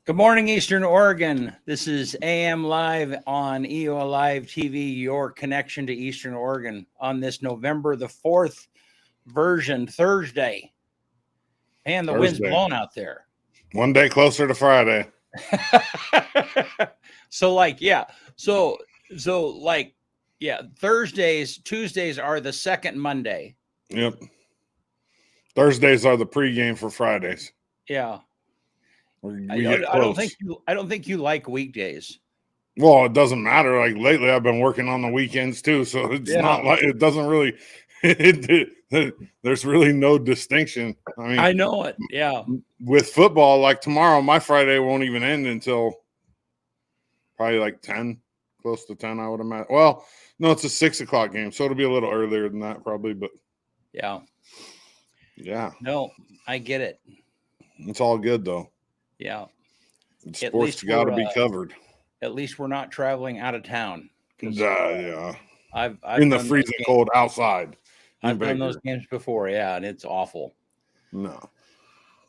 Good morning, Eastern Oregon. This is AM Live on EOA Live TV, your connection to Eastern Oregon on this November the 4th version, Thursday. And the wind's blowing out there. One day closer to Friday. Thursdays, Tuesdays are the second Monday. Yep. Thursdays are the pregame for Fridays. Yeah. I don't think you like weekdays. Well, it doesn't matter. Like lately, I've been working on the weekends too, so it's not like it doesn't really. There's really no distinction. I mean, I know it. Yeah. With football, like tomorrow, my Friday won't even end until probably like 10, close to 10, I would imagine. Well, no, it's a 6 o'clock game, so it'll be a little earlier than that probably. But yeah. No, I get it. It's all good though. Yeah. Sports got to be covered. At least we're not traveling out of town. Yeah. I've in the freezing cold outside. I've done those games before, yeah, and it's awful. No.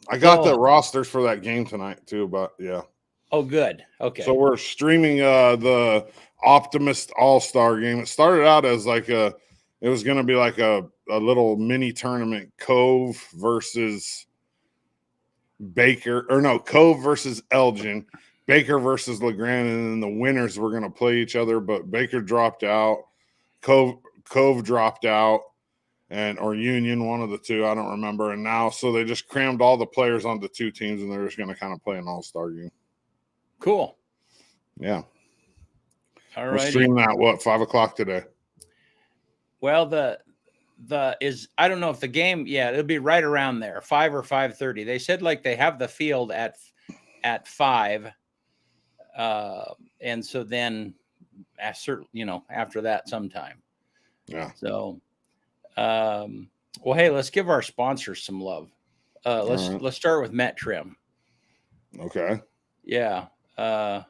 I got the rosters for that game tonight too, but yeah. Oh, good. Okay. So we're streaming the Optimist All-Star game. It started out as it was going to be like a little mini tournament, Cove versus Baker, Cove versus Elgin, Baker versus LeGrand, and then the winners were going to play each other, but Baker dropped out, Cove dropped out, or Union, one of the two, I don't remember. And now, so they just crammed all the players onto two teams, and they're just going to kind of play an all-star game. Cool. Yeah. All right. We're streaming that 5 o'clock today. Well, I don't know if the game, it'll be right around there, 5 or 5:30. They said they have the field at 5. And so then after that sometime. Yeah. So, well, hey, let's give our sponsors some love. Let's start with Met Trim. Okay. Yeah. I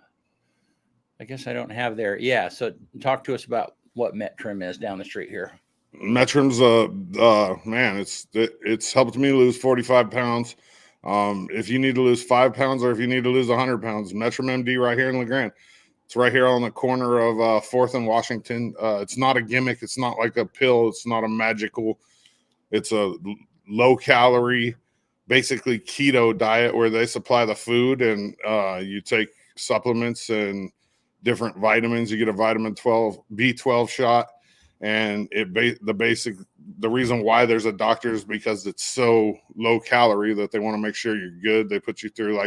guess I don't have there. Yeah. So talk to us about what Met Trim is down the street here. Metrim's man, it's helped me lose 45 pounds. If you need to lose 5 pounds or if you need to lose 100 pounds, Metrim MD right here in LeGrand. It's right here on the corner of 4th and Washington. It's not a gimmick. It's not like a pill. It's not a magical. It's a low calorie, basically keto diet where they supply the food and you take supplements and different vitamins. You get a vitamin B12 shot. And the reason why there's a doctor is because it's so low calorie that they want to make sure you're good. They put you through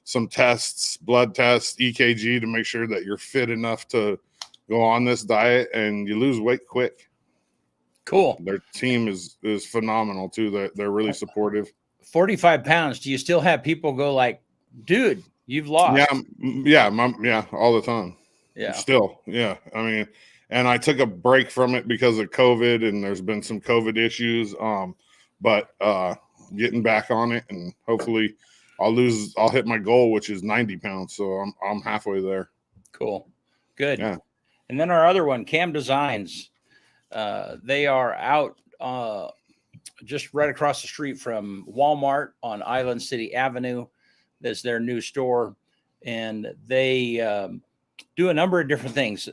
some tests, blood tests, EKG to make sure that you're fit enough to go on this diet, and you lose weight quick. Cool. Their team is phenomenal too. They're really supportive. 45 pounds. Do you still have people go dude, you've lost? Yeah, all the time. Yeah. Still, yeah. I mean, and I took a break from it because of COVID, and there's been some COVID issues. But getting back on it, and hopefully I'll hit my goal, which is 90 pounds. So I'm halfway there. Cool. Good. Yeah. And then our other one, Cam Designs. They are out just right across the street from Walmart on Island City Avenue. That's their new store. And they do a number of different things.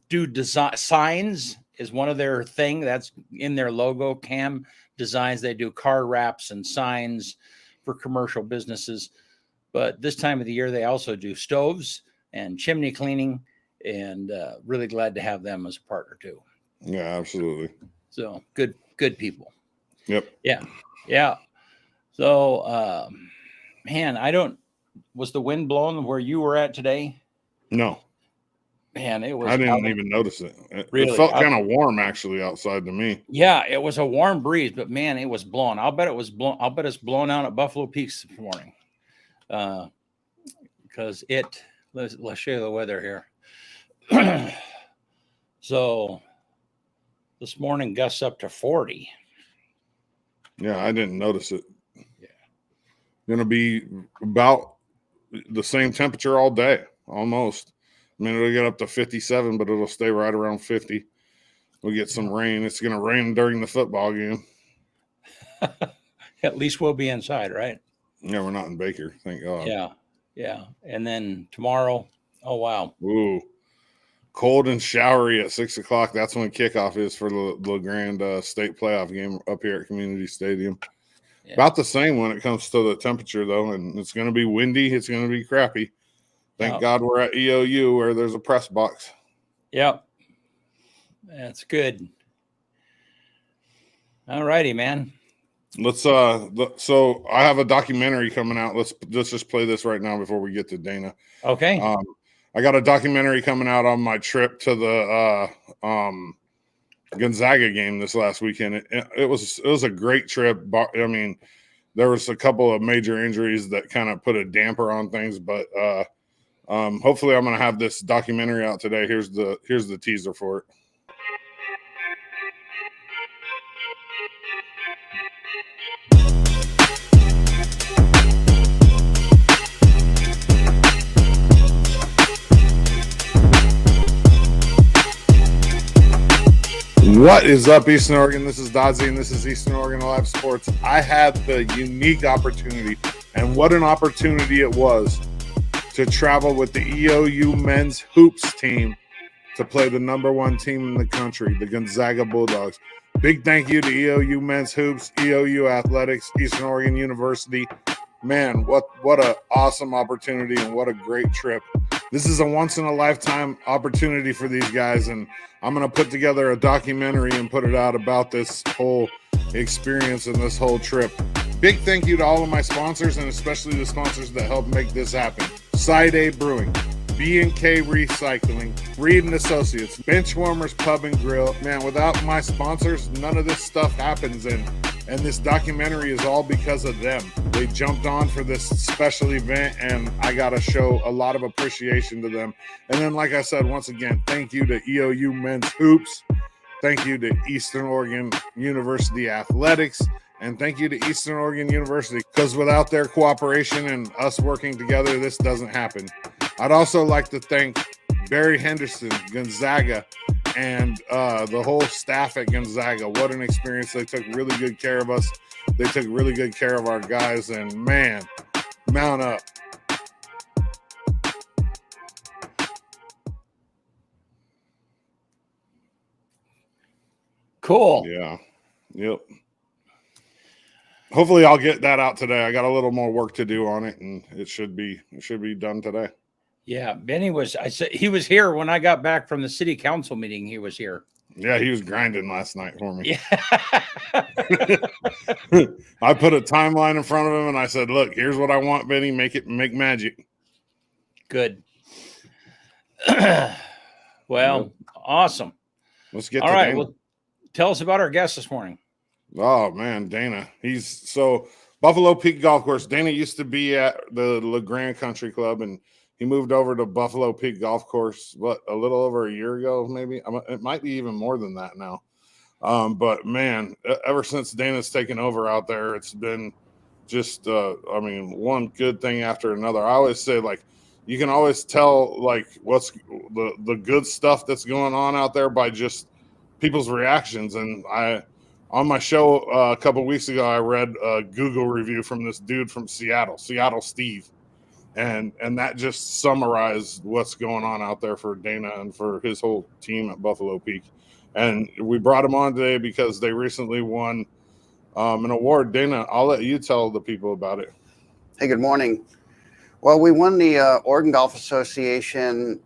Do design signs is one of their thing that's in their logo. Cam Designs. They do car wraps and signs for commercial businesses, but this time of the year they also do stoves and chimney cleaning, and really glad to have them as a partner too. Yeah, absolutely. So good people. Yep. Yeah. So man, was the wind blowing where you were at today? No. Man, it was. I didn't even notice it. Really? It felt kind of warm actually outside to me. Yeah, it was a warm breeze, but man, it was blowing. I'll bet it's blown out at Buffalo Peaks this morning. Because let's show you the weather here. So this morning gusts up to 40. Yeah, I didn't notice it. Yeah. Gonna be about the same temperature all day, almost. I mean, it'll get up to 57, but it'll stay right around 50. We'll get some rain. It's going to rain during the football game. At least we'll be inside, right? Yeah, we're not in Baker, thank God. Yeah. And then tomorrow, oh wow. Ooh, cold and showery at 6 o'clock. That's when kickoff is for the LeGrand state playoff game up here at Community Stadium. Yeah. About the same when it comes to the temperature, though, and it's going to be windy. It's going to be crappy. Thank God we're at EOU where there's a press box. Yep. That's good. All righty, man. Let's so I have a documentary coming out. Let's just play this right now before we get to Dana. Okay. I got a documentary coming out on my trip to the Gonzaga game this last weekend. It was a great trip. I mean, there was a couple of major injuries that kind of put a damper on things, but hopefully I'm going to have this documentary out today. Here's the teaser for it. What is up, Eastern Oregon? This is Dodzy, and this is Eastern Oregon Live Sports. I had the unique opportunity, and what an opportunity it was, to travel with the EOU men's hoops team to play the #1 team in the country, the Gonzaga Bulldogs. Big thank you to EOU men's hoops, EOU athletics, Eastern Oregon University. Man, what an awesome opportunity and what a great trip. This is a once-in-a-lifetime opportunity for these guys, and I'm going to put together a documentary and put it out about this whole experience and this whole trip. Big thank you to all of my sponsors, and especially the sponsors that helped make this happen. Side A Brewing, B&K Recycling, Reed & Associates, Benchwarmers Pub and Grill. Man, without my sponsors, none of this stuff happens, and this documentary is all because of them. They jumped on for this special event, and I got to show a lot of appreciation to them. And then, like I said, once again, thank you to EOU Men's Hoops. Thank you to Eastern Oregon University Athletics. And thank you to Eastern Oregon University, because without their cooperation and us working together, this doesn't happen. I'd also like to thank Barry Henderson, Gonzaga, and the whole staff at Gonzaga. What an experience. They took really good care of us. They took really good care of our guys, and man, mount up. Cool. Yeah. Yep. Hopefully I'll get that out today. I got a little more work to do on it, and it should be done today. Yeah, Benny he was here when I got back from the city council meeting. He was here. Yeah, he was grinding last night for me. Yeah. I put a timeline in front of him and I said, look, here's what I want, Benny. Make magic. Good. Well, awesome. Let's get all right. Well, tell us about our guest this morning. Oh man, Dana. He's Buffalo Peak Golf Course. Dana used to be at the LeGrand Country Club, and he moved over to Buffalo Peak Golf Course, a little over a year ago, maybe. It might be even more than that now. But man, ever since Dana's taken over out there, it's been just, one good thing after another. I always say, like, you can always tell, like, what's the good stuff that's going on out there by just people's reactions. And on my show a couple of weeks ago, I read a Google review from this dude from Seattle Steve. And that just summarized what's going on out there for Dana and for his whole team at Buffalo Peak. And we brought him on today because they recently won an award. Dana, I'll let you tell the people about it. Hey, good morning. Well, we won the Oregon Golf Association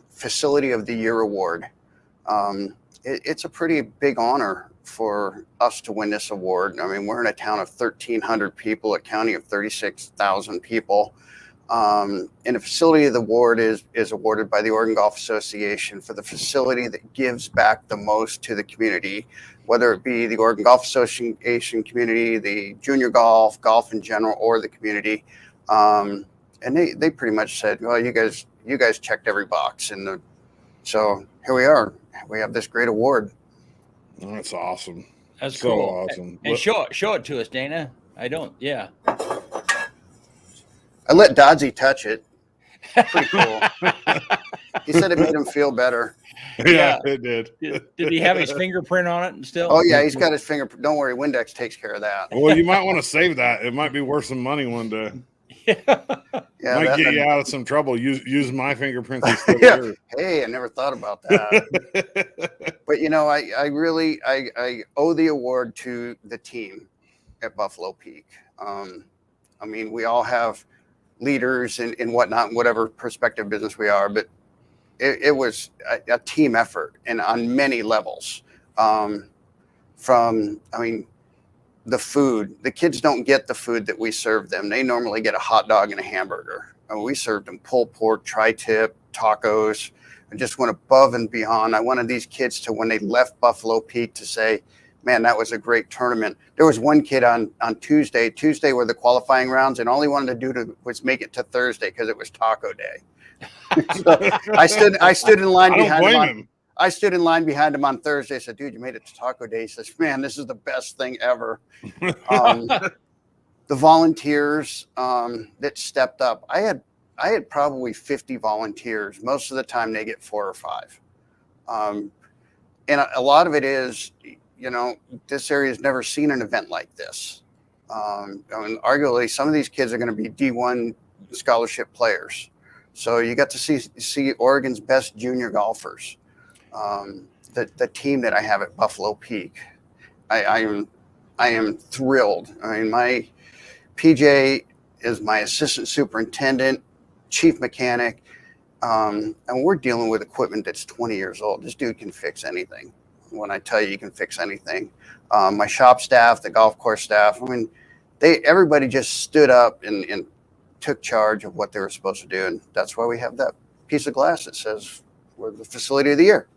Facility of the Year Award. It's a pretty big honor for us to win this award. I mean, we're in a town of 1,300 people, a county of 36,000 people. And the facility of the award is awarded by the Oregon Golf Association for the facility that gives back the most to the community, whether it be the Oregon Golf Association community, the junior golf in general, or the community. And they pretty much said, well, you guys checked every box. So here we are. We have this great award. That's awesome. That's so cool. Awesome. And show it to us, Dana. I don't. Yeah. I let Dodzy touch it. Pretty cool. He said it made him feel better. Yeah, it did. Did he have his fingerprint on it and still? Oh yeah, he's got his fingerprint. Don't worry, Windex takes care of that. Well, you might want to save that. It might be worth some money one day. Yeah, might get you out of some trouble. Use my fingerprints instead of yours. Hey, I never thought about that. But I really owe the award to the team at Buffalo Peak. I mean, we all have leaders and whatnot, whatever prospective business we are, but it was a team effort and on many levels. The food, the kids don't get the food that we serve them. They normally get a hot dog and a hamburger. And we served them pulled pork, tri-tip, tacos. I just went above and beyond. I wanted these kids to, when they left Buffalo Peak, to say, man, that was a great tournament. There was one kid on Tuesday. Tuesday were the qualifying rounds, and all he wanted to do was make it to Thursday because it was taco day. So I stood in line behind him. I stood in line behind him on Thursday. I said, dude, you made it to taco day. He says, man, this is the best thing ever. The volunteers that stepped up. I had probably 50 volunteers. Most of the time they get 4 or 5. And a lot of it is, this area has never seen an event like this. Arguably, some of these kids are going to be D1 scholarship players. So you got to see Oregon's best junior golfers. The team that I have at Buffalo Peak, I am thrilled. I mean, my PJ is my assistant superintendent, chief mechanic, and we're dealing with equipment that's 20 years old. This dude can fix anything. When I tell you can fix anything, my shop staff, the golf course staff, I mean, everybody just stood up and took charge of what they were supposed to do, and that's why we have that piece of glass that says we're the facility of the year.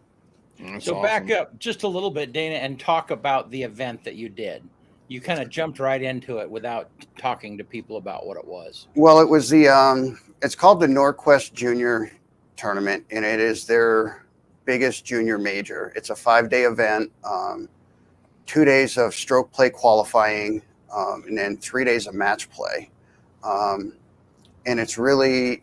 That's so awesome. Back up just a little bit, Dana, and talk about the event that you did. You kind of jumped right into it without talking to people about what it was. Well, it was it's called the Norquest Junior Tournament, and it is their biggest junior major. It's a 5-day event, 2 days of stroke play qualifying, and then 3 days of match play. And it's really,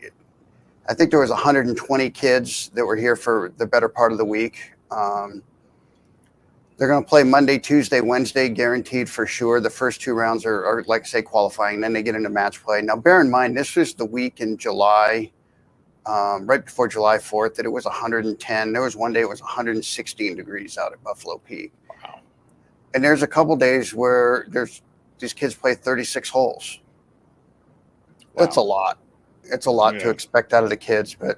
I think there was 120 kids that were here for the better part of the week. They're going to play Monday, Tuesday, Wednesday, guaranteed for sure. The first 2 rounds are like I say, qualifying. Then they get into match play. Now, bear in mind, this was the week in July, right before July 4th, that it was 110. There was one day it was 116 degrees out at Buffalo Peak. Wow. And there's a couple days where these kids play 36 holes. Wow. That's a lot. It's a lot to expect out of the kids, but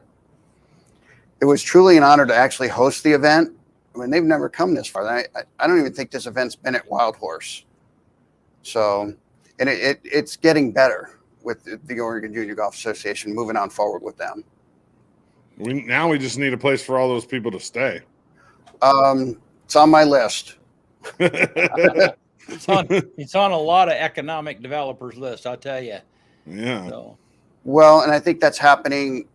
it was truly an honor to actually host the event. I mean, they've never come this far. I don't even think this event's been at Wild Horse. So, and it's getting better with the Oregon Junior Golf Association, moving on forward with them. We just need a place for all those people to stay. It's on my list. It's on a lot of economic developers' list, I'll tell you. Yeah. So. Well, and I think that's happening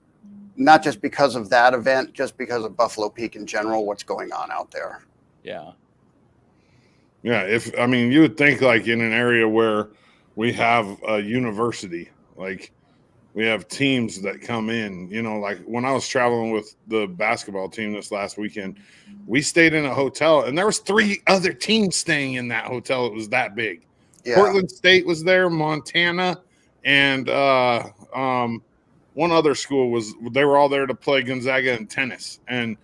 not just because of that event, just because of Buffalo Peak in general, what's going on out there. Yeah. Yeah. You would think like in an area where we have a university, like we have teams that come in, like when I was traveling with the basketball team this last weekend, we stayed in a hotel and there was 3 other teams staying in that hotel. It was that big. Yeah. Portland State was there, Montana, and one other school they were all there to play Gonzaga in tennis. And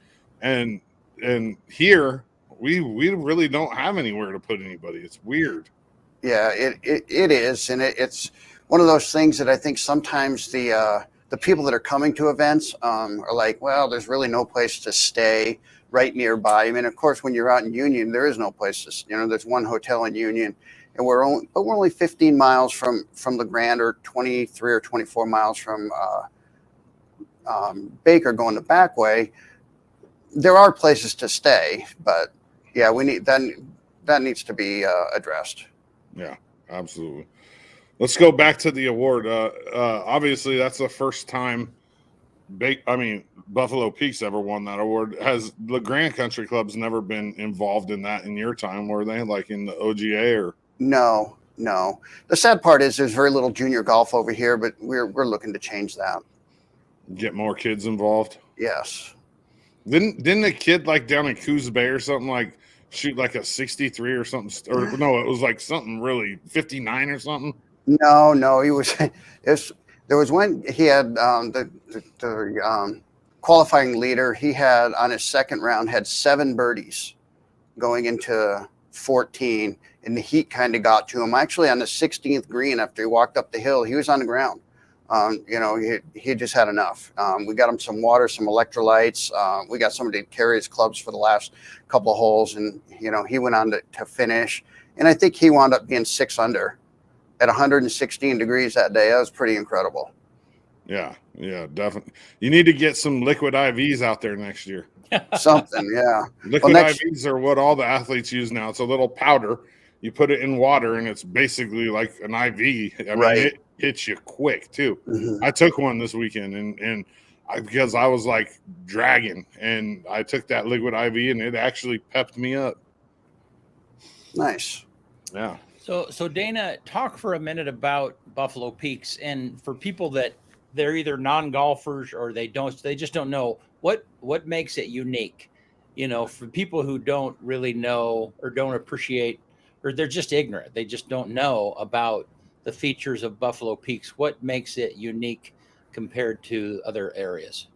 here we really don't have anywhere to put anybody. It's weird. Yeah, it is. And it's one of those things that I think sometimes the people that are coming to events are like, well, there's really no place to stay right nearby. I mean, of course, when you're out in Union, there is no place to, there's one hotel in Union. And we're only 15 miles from LeGrand, or 23 or 24 miles from Baker going the back way. There are places to stay, but yeah, we need that needs to be addressed. Yeah, absolutely. Let's go back to the award. Obviously, that's the first time Buffalo Peak's ever won that award. Has LeGrand Country Club's never been involved in that in your time? Were they like in the OGA or? No. The sad part is there's very little junior golf over here, but we're looking to change that. Get more kids involved. Yes. Didn't the kid like down in Coos Bay or something like shoot like a 63 or something? Or no, it was like something really 59 or something. No, he was. There was one he had the qualifying leader. He had on his second round had 7 birdies going into 14, and the heat kind of got to him. Actually, on the 16th green, after he walked up the hill, he was on the ground. He just had enough. We got him some water, some electrolytes. We got somebody to carry his clubs for the last couple of holes, and he went on to finish. And I think he wound up being 6 under at 116 degrees that day. That was pretty incredible. Yeah, definitely. You need to get some liquid IVs out there next year. Something, yeah. Liquid IVs are what all the athletes use now. It's a little powder. You put it in water, and it's basically like an IV. I mean, it hits you quick too. Mm-hmm. I took one this weekend, and because I was like dragging, and I took that liquid IV, and it actually pepped me up. Nice. Yeah. So Dana, talk for a minute about Buffalo Peaks, and for people that they're either non-golfers or they just don't know what makes it unique. For people who don't really know or don't appreciate, or they're just ignorant, they just don't know about the features of Buffalo Peaks. What makes it unique compared to other areas?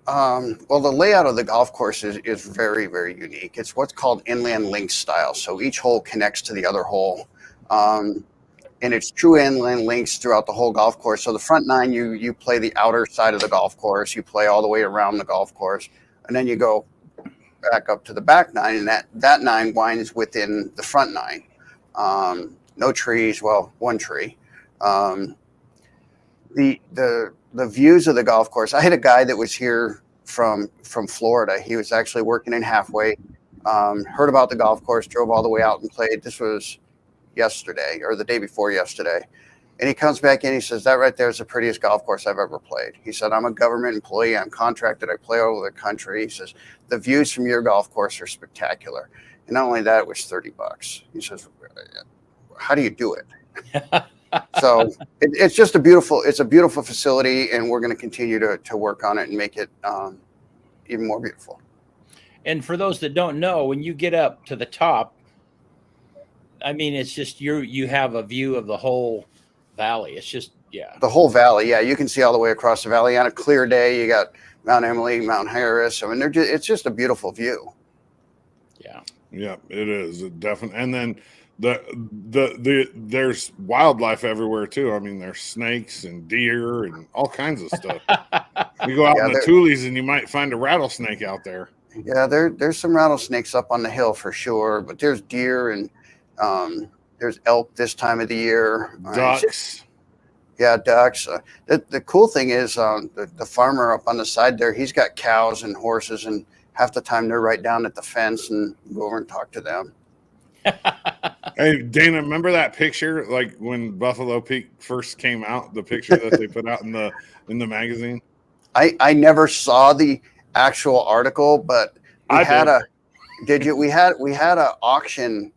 Well, the layout of the golf course is very, very unique. It's what's called inland link style. So each hole connects to the other hole. And it's true inland links throughout the whole golf course. So the front 9, you play the outer side of the golf course. You play all the way around the golf course. And then you go back up to the back 9, and that 9 winds within the front 9. No trees, well, 1 tree. The views of the golf course. I had a guy that was here from Florida. He was actually working in Halfway. Heard about the golf course, drove all the way out and played. This was yesterday or the day before yesterday. And he comes back in, he says, that right there is the prettiest golf course I've ever played. He said, I'm a government employee. I'm contracted. I play all over the country. He says, the views from your golf course are spectacular. And not only that, it was $30. He says, how do you do it? So it's just a beautiful facility, and we're going to continue to work on it and make it even more beautiful. And for those that don't know, when you get up to the top, I mean, it's just you have a view of the whole valley. It's just, yeah. The whole valley, yeah. You can see all the way across the valley. On a clear day, you got Mount Emily, Mount Harris. I mean, it's just a beautiful view. Yeah, it is definitely. And then there's wildlife everywhere too. I mean, there's snakes and deer and all kinds of stuff. You go out in the Tules and you might find a rattlesnake out there. Yeah, there's some rattlesnakes up on the hill for sure, but there's deer and there's elk this time of the year. Ducks. Ducks. The cool thing is the farmer up on the side there, he's got cows and horses, and half the time they're right down at the fence, and go over and talk to them. Hey, Dana, remember that picture, like when Buffalo Peak first came out, the picture that they put out in the magazine? I never saw the actual article, but we had an auction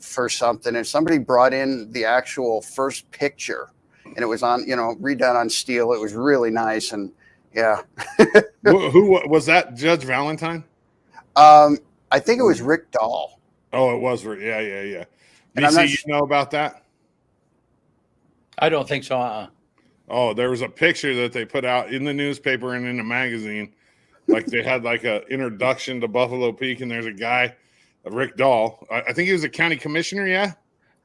for something, and somebody brought in the actual first picture, and it was on, redone on steel. It was really nice, and yeah. Who was that? Judge Valentine? I think it was Rick Dahl. Oh, it was. Yeah. BC, you know about that? I don't think so. Oh, there was a picture that they put out in the newspaper and in the magazine. Like they had like a introduction to Buffalo Peak, and there's a guy, Rick Dahl. I think he was a county commissioner. Yeah.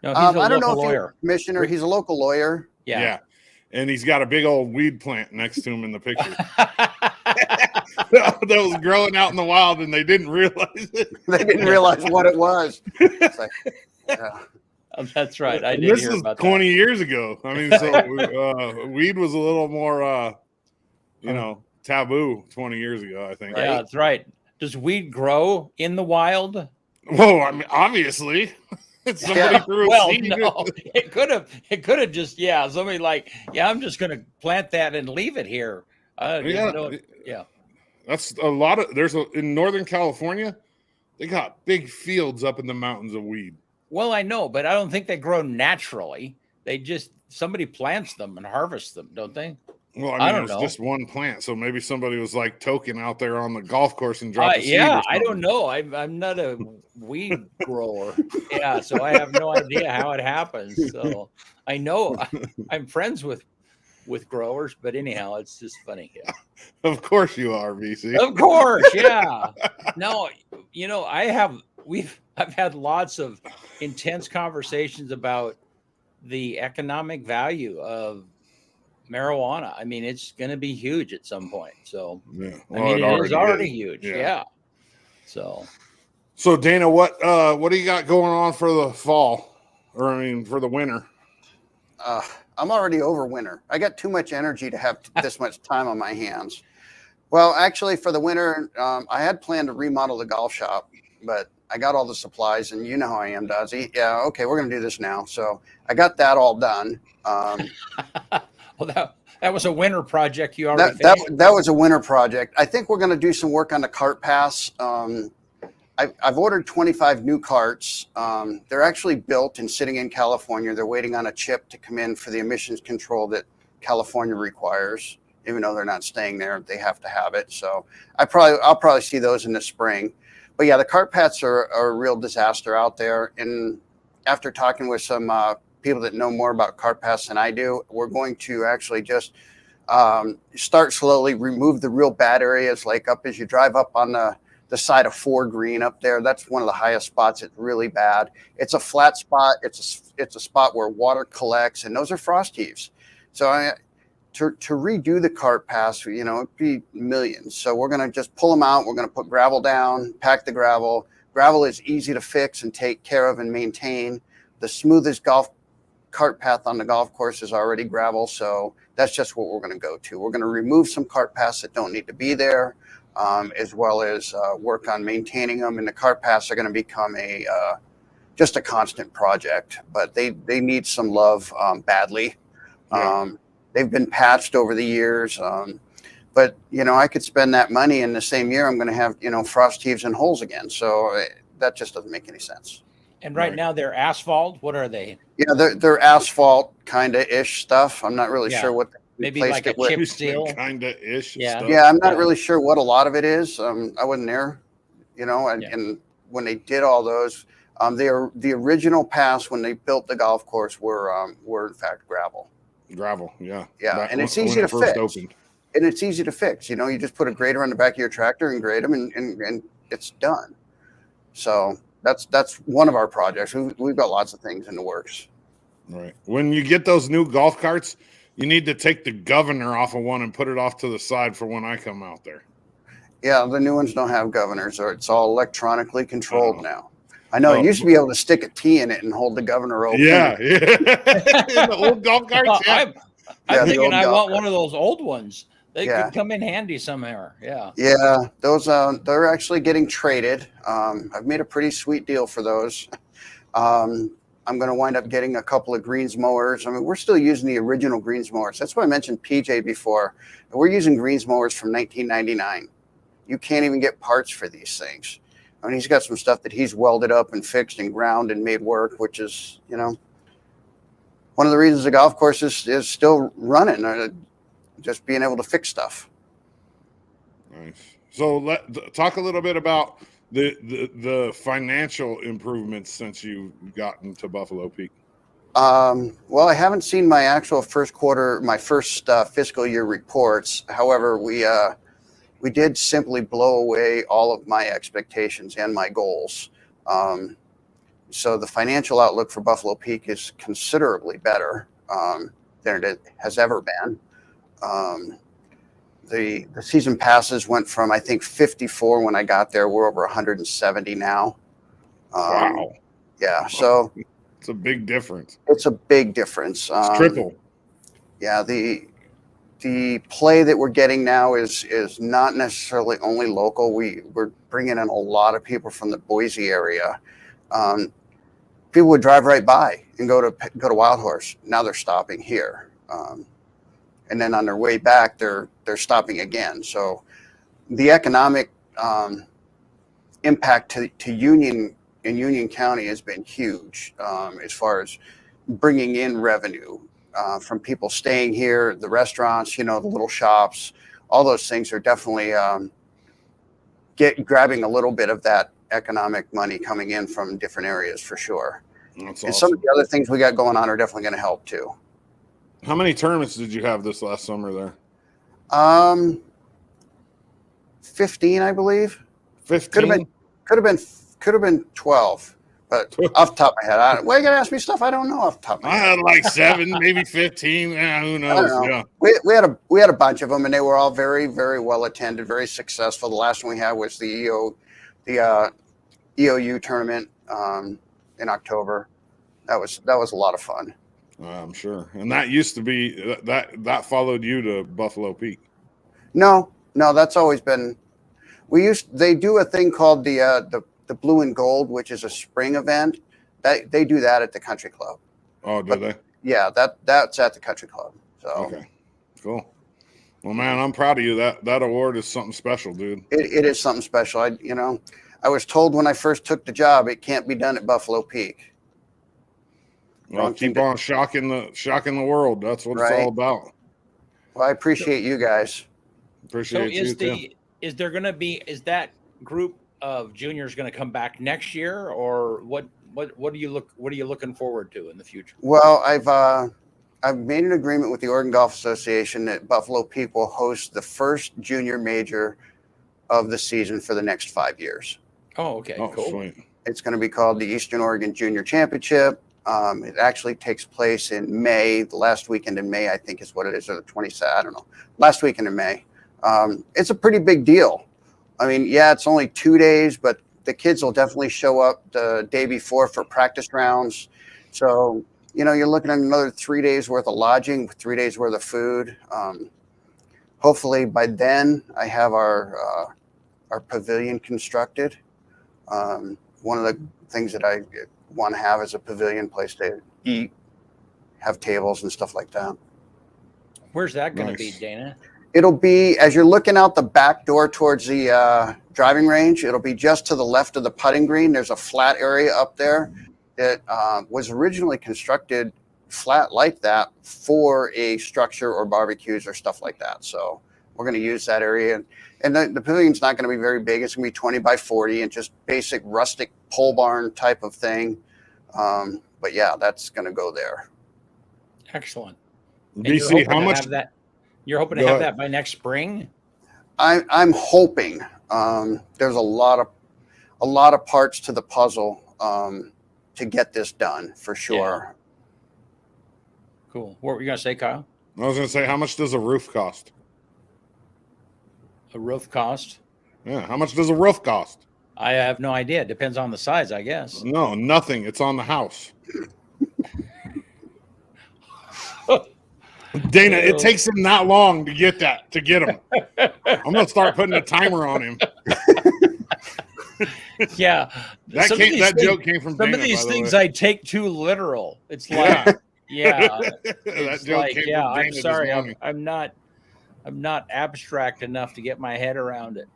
No, he's a I don't know if lawyer. He's a commissioner. He's a local lawyer. Yeah. And he's got a big old weed plant next to him in the picture. That was growing out in the wild, and they didn't realize it. They didn't realize what it was. It's like, yeah. That's right. I did This hear is about 20 years ago. I mean, so weed was a little more, taboo 20 years ago, I think. Yeah, that's right. Does weed grow in the wild? Whoa, I mean, obviously. Somebody threw a seed. No, it could have just, somebody like, I'm just going to plant that and leave it here. That's a lot of, in Northern California, they got big fields up in the mountains of weed. Well, I know, but I don't think they grow naturally. Somebody plants them and harvests them, don't they? Well, I I mean, it don't was know. just one plant, so maybe somebody was like token out there on the golf course and dropped a seed Yeah, or I don't something. know. I'm not a weed grower. Yeah, so I have no idea how it happens. So I know I'm friends with growers, but anyhow, it's just funny. Yeah. Of course you are, VC. Of course, yeah. No, I've had lots of intense conversations about the economic value of marijuana. I mean, it's going to be huge at some point. So, Yeah. I Well, mean, it it is already already is. huge. Yeah. Yeah. So, So Dana, what do you got going on for the fall? Or I mean for the winter? I'm already over winter. I got too much energy to have this much time on my hands. Well, actually, for the winter, I had planned to remodel the golf shop, but I got all the supplies, and you know how I am, Dozzy. Yeah, okay, we're going to do this now. So I got that all done. well, that was a winter project you already That that finished. that was a winter project. I think we're going to do some work on the cart pass. I've ordered 25 new carts. They're actually built and sitting in California. They're waiting on a chip to come in for the emissions control that California requires. Even though they're not staying there, they have to have it. So I'll probably see those in the spring. But yeah, the cart paths are a real disaster out there. And after talking with some people that know more about cart paths than I do, we're going to actually just start slowly, remove the real bad areas, like up as you drive up on the side of 4 Green up there. That's one of the highest spots. It's really bad. It's a flat spot. It's a spot where water collects, and those are frost heaves. So to redo the cart pass, it'd be millions. So we're going to just pull them out. We're going to put gravel down, pack the gravel. Gravel is easy to fix and take care of and maintain. The smoothest golf cart path on the golf course is already gravel. So that's just what we're going to go to. We're going to remove some cart paths that don't need to be there, as well as work on maintaining them. And the cart paths are going to become just a constant project, but they need some love badly. Yeah. They've been patched over the years, but I could spend that money in the same year. I'm going to have frost heaves and holes again. So that just doesn't make any sense. And right now they're asphalt. What are they? Yeah, they're asphalt kind of ish stuff. I'm not really Yeah. sure what they Maybe replaced like a it with. chip seal. Kind of ish. Yeah. Stuff. Yeah, I'm not Yeah. really sure what a lot of it is. I wasn't there, and, Yeah. and when they did all those, the original pass when they built the golf course were in fact gravel. Gravel, yeah. Yeah, and it's when easy to it first fix. opened. And it's easy to fix. You just put a grader on the back of your tractor and grade them, and it's done. So that's one of our projects. We've got lots of things in the works. Right. When you get those new golf carts, you need to take the governor off of one and put it off to the side for when I come out there. Yeah, the new ones don't have governors, or it's all electronically controlled now. I know it used to be able to stick a T in it and hold the governor open. Yeah. In the old golf carts. Yeah. I'm thinking I want one of those old ones. They Yeah. could come in handy somewhere. Yeah. Yeah, those they're actually getting traded. I've made a pretty sweet deal for those. I'm going to wind up getting a couple of greens mowers. I mean, we're still using the original greens mowers. That's why I mentioned PJ before. We're using greens mowers from 1999. You can't even get parts for these things. I mean, he's got some stuff that he's welded up and fixed and ground and made work, which is, one of the reasons the golf course is still running, just being able to fix stuff. Nice. So talk a little bit about the financial improvements since you've gotten to Buffalo Peak. Well, I haven't seen my actual first fiscal year reports. However, we did simply blow away all of my expectations and my goals. So the financial outlook for Buffalo Peak is considerably better than it has ever been. The season passes went from, I think, 54 when I got there. We're over 170 now. Wow. Yeah, so it's a big difference. It's a big difference. It's triple. Yeah, the play that we're getting now is not necessarily only local. We're bringing in a lot of people from the Boise area. People would drive right by and go to Wild Horse. Now they're stopping here, and then on their way back, they're stopping again. So the economic impact to Union in Union County has been huge as far as bringing in revenue. from people staying here, the restaurants, the little shops, all those things are definitely grabbing a little bit of that economic money coming in from different areas for sure. That's And awesome. some of the other things we got going on are definitely going to help too. How many tournaments did you have this last summer there? 15, I believe. 15? Could have been 12. But off the top of my head, why you gotta ask me stuff I don't know off the top of my I head? had like 7, maybe 15. Who I don't knows? know. Yeah. We had a bunch of them, and they were all very, very well attended, very successful. The last one we had was the EOU tournament in October. That was a lot of fun. I'm sure. And that used to be that followed you to Buffalo Peak. No, that's always been. They do a thing called the Blue and Gold, which is a spring event. They do that at the country club. Oh, do they? Yeah, that's at the country club. So Okay, cool. Well, man, I'm proud of you. That award is something special, dude. it is something special. I was told when I first took the job, it can't be done at Buffalo Peak. Well, keep on shocking the world. That's what it's all about. Well, I appreciate you guys. Appreciate you too. Is that group of juniors going to come back next year, or what are you looking forward to in the future? Well, I've made an agreement with the Oregon Golf Association that Buffalo Peak will host the first junior major of the season for the next 5 years. Oh, okay, cool. Sweet. It's going to be called the Eastern Oregon Junior Championship. It actually takes place in May. The last weekend in May, I think, is what it is, or the 27th. I don't know. Last weekend in May. It's a pretty big deal. I mean, yeah, it's only 2 days, but the kids will definitely show up the day before for practice rounds. So, you're looking at another 3 days worth of lodging, 3 days worth of food. Hopefully by then I have our pavilion constructed. One of the things that I want to have is a pavilion place to eat, have tables and stuff like that. Where's that going to be, Dana? It'll be, as you're looking out the back door towards the driving range, it'll be just to the left of the putting green. There's a flat area up there that was originally constructed flat like that for a structure or barbecues or stuff like that. So we're going to use that area. And the pavilion's not going to be very big. It's going to be 20 by 40 and just basic rustic pole barn type of thing. But yeah, that's going to go there. Excellent. BC, how much? You're hoping to have that by next spring? I'm hoping. There's a lot of parts to the puzzle to get this done for sure. Yeah. Cool. What were you going to say, Kyle? I was going to say, how much does a roof cost? A roof cost? Yeah, how much does a roof cost? I have no idea. It depends on the size, I guess. No, nothing. It's on the house. Dana, it takes him that long to get him. I'm going to start putting a timer on him. Yeah. That joke came from Dana, some of these things the I take too literal. It's like, yeah. That joke came from Dana I'm sorry. this morning. I'm not abstract enough to get my head around it.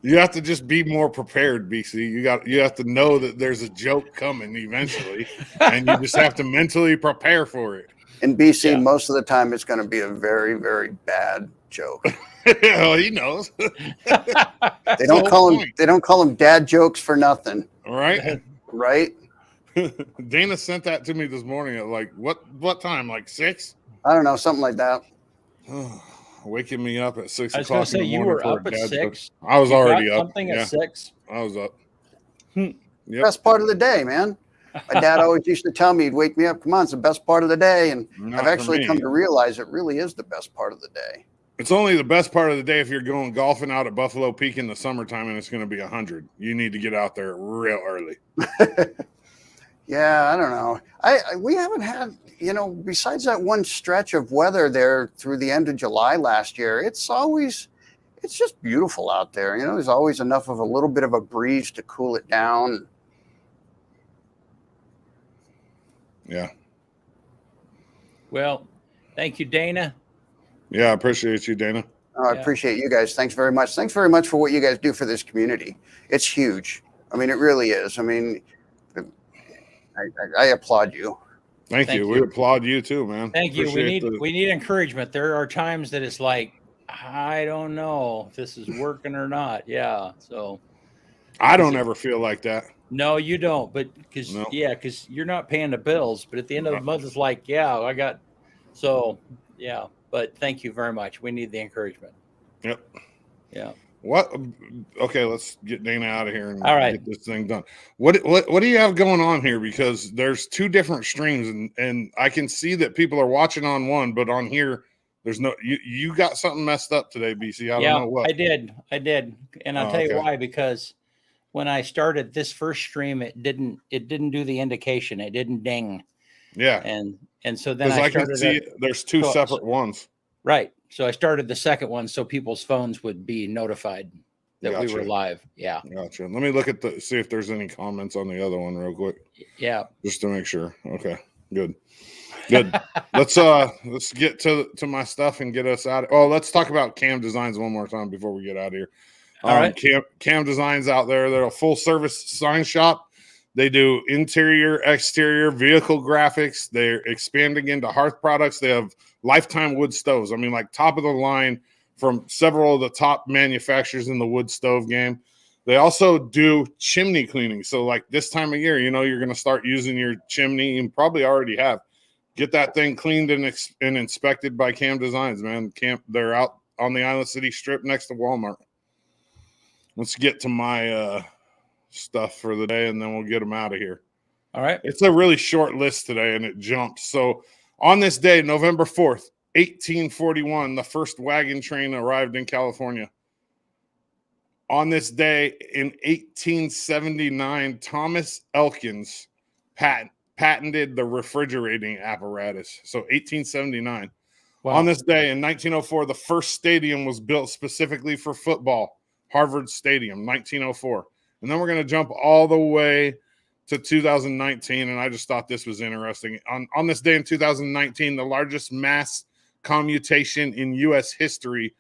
You have to just be more prepared, BC. You have to know that there's a joke coming eventually, and you just have to mentally prepare for it. In BC, most of the time, it's going to be a very, very bad joke. Well, he knows. They don't call them dad jokes for nothing. Right? Right? Dana sent that to me this morning at like what time? Like 6? I don't know, something like that. Waking me up at 6 I was going o'clock to say, in the you morning were for up a at dad 6. joke. I was already up. Something at 6. I was up. Yep. Best part of the day, man. My dad always used to tell me, he'd wake me up, come on, it's the best part of the day. And I've actually come to realize it really is the best part of the day. It's only the best part of the day if you're going golfing out at Buffalo Peak in the summertime and it's going to be 100. You need to get out there real early. Yeah, I don't know. We haven't had, besides that one stretch of weather there through the end of July last year, it's just beautiful out there. There's always enough of a little bit of a breeze to cool it down. Yeah. Well, thank you, Dana. Yeah, I appreciate you, Dana. I appreciate you guys. Thanks very much. Thanks very much for what you guys do for this community. It's huge. I mean, it really is. I mean, I applaud you. Thank you. We applaud you too, man. Thank you. Appreciate We need encouragement. There are times that it's like, I don't know if this is working or not. Yeah. So I don't ever feel like that. no, you don't. But because No. because you're not paying the bills. But at the end of the month, it's like, yeah, I got. So yeah. But thank you very much. We need the encouragement. Yep. Yeah. What? Okay, let's get Dana out of here and All right. get this thing done. What do you have going on here? Because there's two different streams, and I can see that people are watching on one, but on here, there's no. You got something messed up today, BC. I don't know what. I did, and I'll tell you why. Because when I started this first stream, it didn't do the indication. It didn't ding. Yeah. And so then I can see there's two separate ones. Right. So I started the second one so people's phones would be notified that we were live. Yeah. Gotcha. Let me look at see if there's any comments on the other one real quick. Yeah. Just to make sure. Okay. Good. Let's get to my stuff and get us out. Oh, let's talk about Cam Designs one more time before we get out of here. All right. Cam Designs out there. They're a full service sign shop. They do interior, exterior, vehicle graphics. They're expanding into hearth products. They have lifetime wood stoves. I mean, like top of the line from several of the top manufacturers in the wood stove game. They also do chimney cleaning. So like this time of year, you're going to start using your chimney and probably already have. Get that thing cleaned and inspected by Cam Designs, man. They're out on the Island City Strip next to Walmart. Let's get to my stuff for the day, and then we'll get them out of here. All right. It's a really short list today, and it jumps. So on this day, November 4th, 1841, the first wagon train arrived in California. On this day in 1879, Thomas Elkins patented the refrigerating apparatus. So 1879. Wow. On this day in 1904, the first stadium was built specifically for football, Harvard Stadium, 1904. And then we're going to jump all the way to 2019, and I just thought this was interesting. On this day in 2019, the largest mass commutation in U.S. history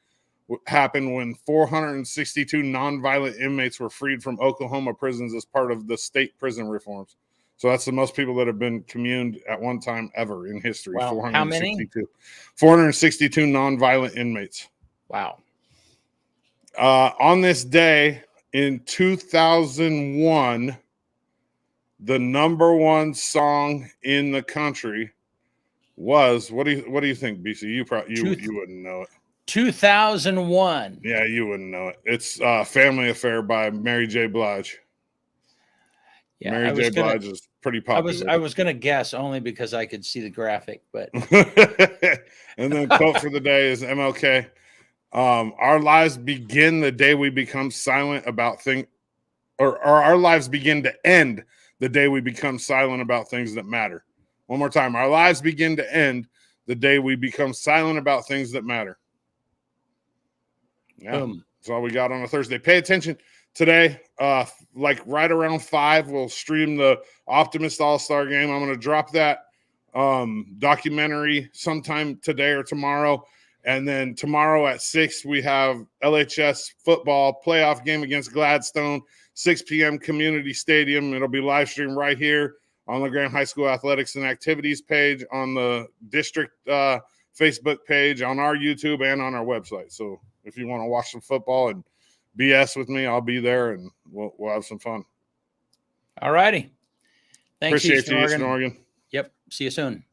happened when 462 nonviolent inmates were freed from Oklahoma prisons as part of the state prison reforms. So that's the most people that have been communed at one time ever in history. Wow. 462. How many? 462 nonviolent inmates. Wow. On this day in 2001, the number one song in the country was what do you think, BC? You wouldn't know it. 2001. Yeah, you wouldn't know it. It's Family Affair by Mary J. Blige. Yeah, Mary J. Blige is pretty popular. I was gonna guess only because I could see the graphic, but and then quote for the day is MLK. Our lives begin the day we become silent about things, or our lives begin to end the day we become silent about things that matter. One more time. Our lives begin to end the day we become silent about things that matter. Yeah, that's all we got on a Thursday. Pay attention today. Like right around 5, we'll stream the Optimist All-Star game. I'm going to drop that documentary sometime today or tomorrow. And then tomorrow at 6, we have LHS football playoff game against Gladstone, 6 p.m. Community Stadium. It'll be live streamed right here on the Graham High School Athletics and Activities page, on the district Facebook page, on our YouTube, and on our website. So if you want to watch some football and BS with me, I'll be there, and we'll have some fun. All righty. Thanks, Appreciate you, Eastern Oregon. Yep. See you soon.